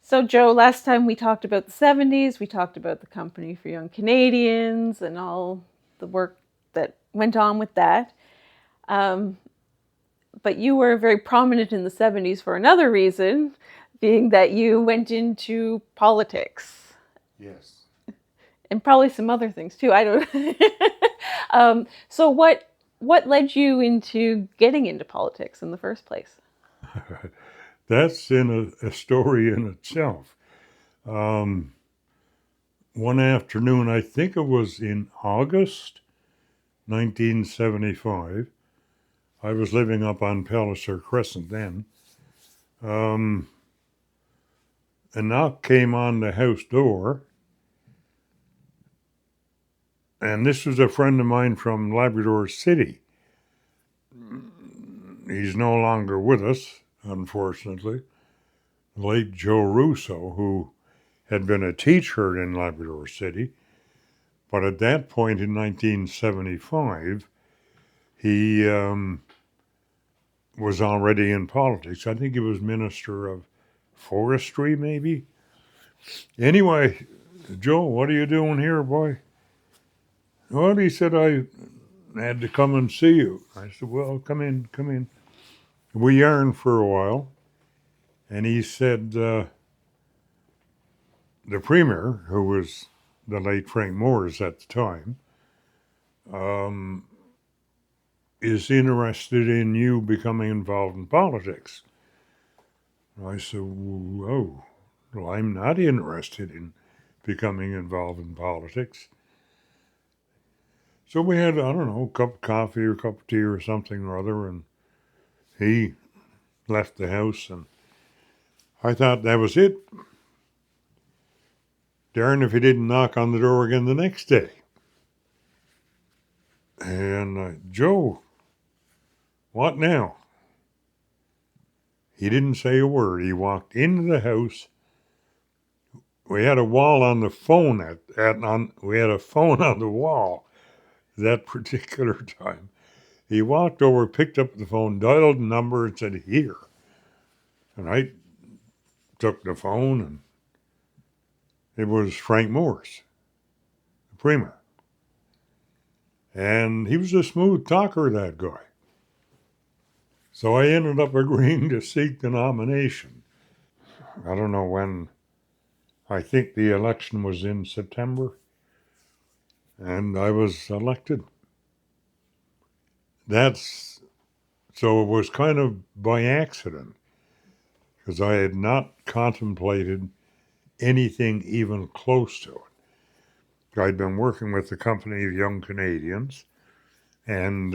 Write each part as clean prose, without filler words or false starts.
So, Joe, last time we talked about the 70s, we talked about the Company for Young Canadians and all the work that went on with that. Um, but you were very prominent in the 70s for another reason, being that you went into politics Yes. and probably some other things too. I don't. So, what led you into getting into politics in the first place? That's in a story in itself. Um, One afternoon, I think it was in August 1975, I was living up on Palliser Crescent then. Um, a knock came on the house door, and this was a friend of mine from Labrador City. He's no longer with us, unfortunately. The late Joe Russo, who had been a teacher in Labrador City, but at that point in 1975, he was already in politics. I think he was Minister of Forestry, maybe. Anyway, Joe, what are you doing here, boy? Well, he said, I had to come and see you. I said, well, come in, come in. We yarned for a while, and he said, the Premier, who was the late Frank Moores at the time, um, is interested in you becoming involved in politics. I said, oh, well, I'm not interested in becoming involved in politics. So we had, I don't know, a cup of coffee or a cup of tea or something or other, and he left the house, and I thought that was it. Darn if he didn't knock on the door again the next day. And Joe, what now? He didn't say a word. He walked into the house. We had a wall on the phone we had a phone on the wall that particular time. He walked over, picked up the phone, dialed the number, and said, here. And I took the phone, and it was Frank Morse, the Premier. And he was a smooth talker, that guy. So I ended up agreeing to seek the nomination. I don't know when. I think the election was in September, and I was elected. That's so it was kind of by accident because I had not contemplated anything even close to it. I'd been working with the Company of Young Canadians, and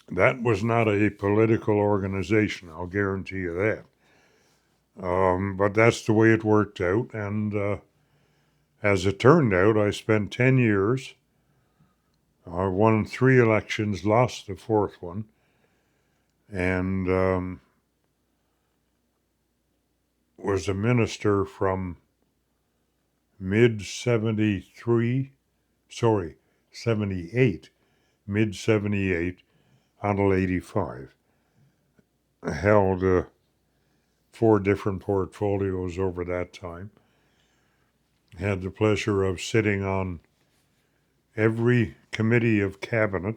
that was not a political organization, I'll guarantee you that. But that's the way it worked out, and as it turned out, I spent 10 years. I won 3 elections, lost the fourth one, and was a minister from mid 73, sorry, 78, mid 78 until 85. I held 4 different portfolios over that time. Had the pleasure of sitting on every committee of cabinet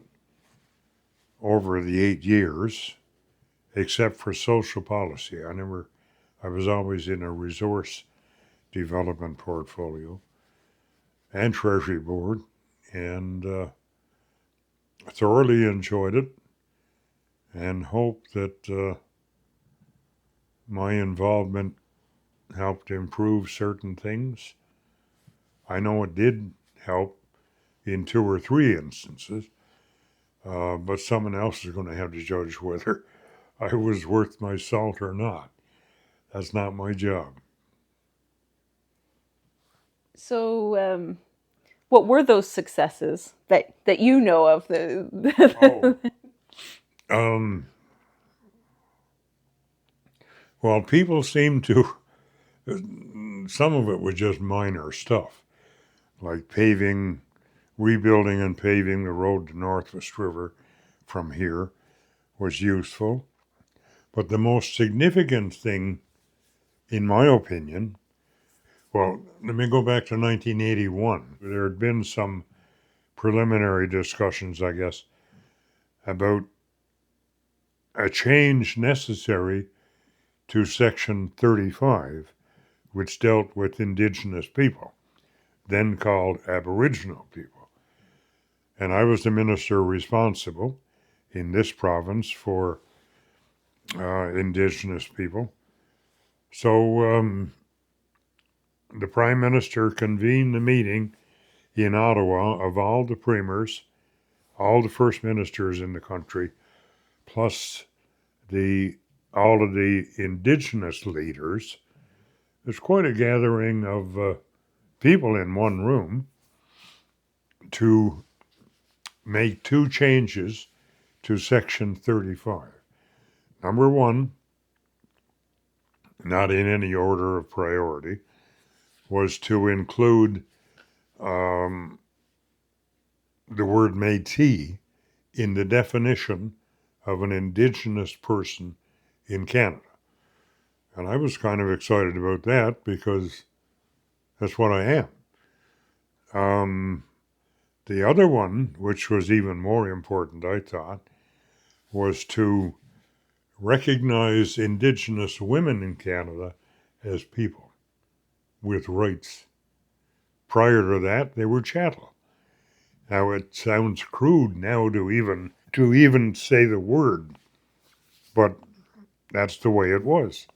over the 8 years, except for social policy. I was always in a resource development portfolio and Treasury Board, and thoroughly enjoyed it and hope that my involvement helped improve certain things. I know it did help in 2 or 3 instances, but someone else is going to have to judge whether I was worth my salt or not. That's not my job. So, what were those successes that you know of? Oh, um, well, people seem to, some of it was just minor stuff, like rebuilding and paving the road to Northwest River from here was useful. But the most significant thing in my opinion, well, let me go back to 1981. There had been some preliminary discussions, I guess, about a change necessary to Section 35, which dealt with Indigenous people, then called Aboriginal people. And I was the minister responsible in this province for Indigenous people. So the Prime Minister convened a meeting in Ottawa of all the premiers, all the first ministers in the country, plus all of the Indigenous leaders. There's quite a gathering of people in one room to make two changes to Section 35. Number one, not in any order of priority, was to include the word Métis in the definition of an Indigenous person in Canada. And I was kind of excited about that because that's what I am. The other one, which was even more important, I thought, was to recognize Indigenous women in Canada as people with rights. Prior to that, they were chattel. Now it sounds crude now to even say the word, but that's the way it was.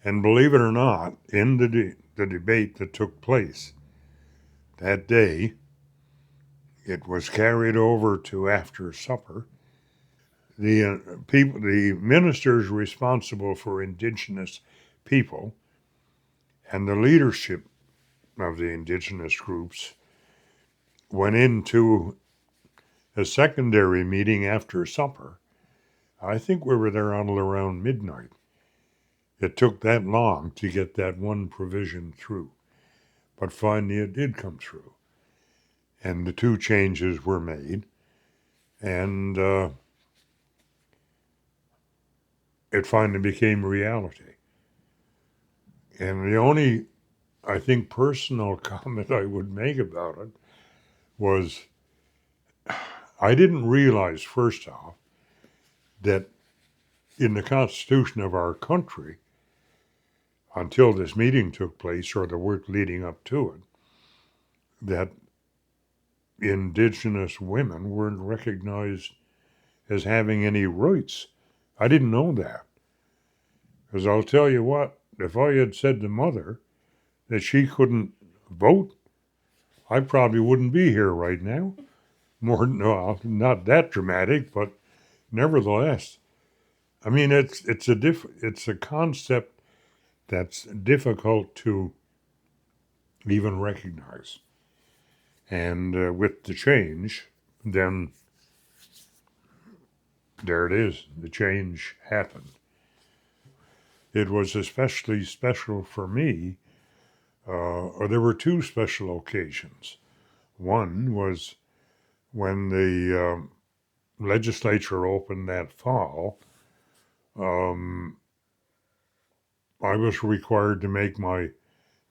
And believe it or not, in the debate that took place that day, it was carried over to after supper. The ministers responsible for Indigenous people and the leadership of the Indigenous groups went into a secondary meeting after supper. I think we were there until around midnight. It took that long to get that one provision through, but finally it did come through. And the two changes were made, and it finally became reality. And the only, I think, personal comment I would make about it was I didn't realize, first off, that in the Constitution of our country, until this meeting took place or the work leading up to it, that Indigenous women weren't recognized as having any rights. I didn't know that. Because I'll tell you what, if I had said to Mother that she couldn't vote, I probably wouldn't be here right now. No, not that dramatic, but nevertheless, I mean, it's a concept that's difficult to even recognize. And with the change, then there it is. The change happened. It was especially special for me, or there were two special occasions. One was when the legislature opened that fall. I was required to make my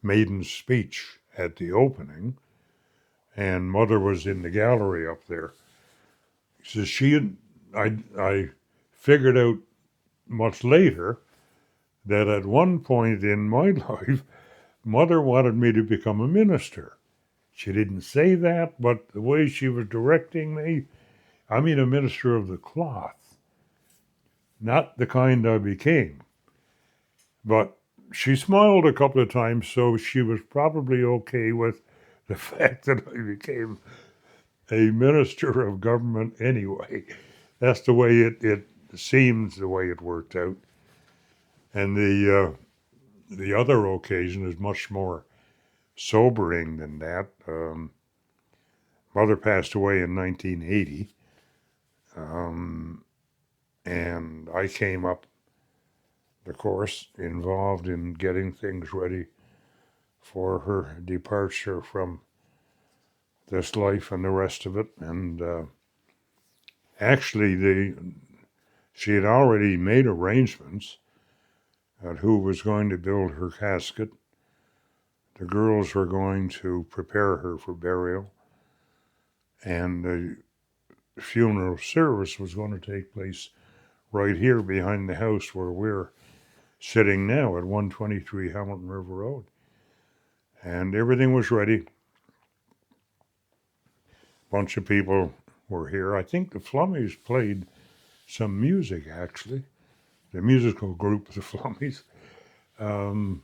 maiden speech at the opening, and Mother was in the gallery up there. So I figured out much later that at one point in my life, Mother wanted me to become a minister. She didn't say that, but the way she was directing me, I mean a minister of the cloth, not the kind I became. But she smiled a couple of times, so she was probably okay with the fact that I became a minister of government anyway. That's the way it seems, the way it worked out. And the other occasion is much more sobering than that. Mother passed away in 1980, and I came up, of course, involved in getting things ready for her departure from this life and the rest of it. And actually, she had already made arrangements at who was going to build her casket. The girls were going to prepare her for burial, and the funeral service was going to take place right here behind the house where we're sitting now at 123 Hamilton River Road. And everything was ready. A bunch of people were here. I think the Flummies played some music, actually, the musical group, the Flummies. And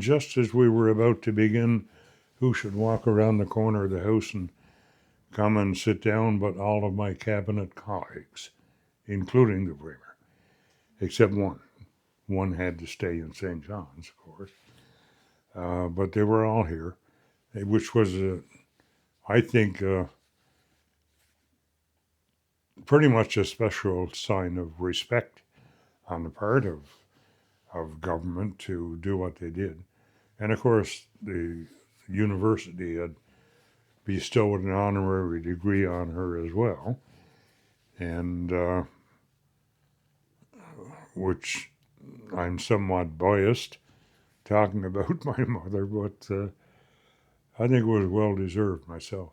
just as we were about to begin, who should walk around the corner of the house and come and sit down but all of my cabinet colleagues, including the Bremer, except one. One had to stay in St. John's, of course. But they were all here, which was, I think, pretty much a special sign of respect on the part of government to do what they did. And of course, the university had bestowed an honorary degree on her as well, and which I'm somewhat biased talking about my mother, but I think it was well deserved myself.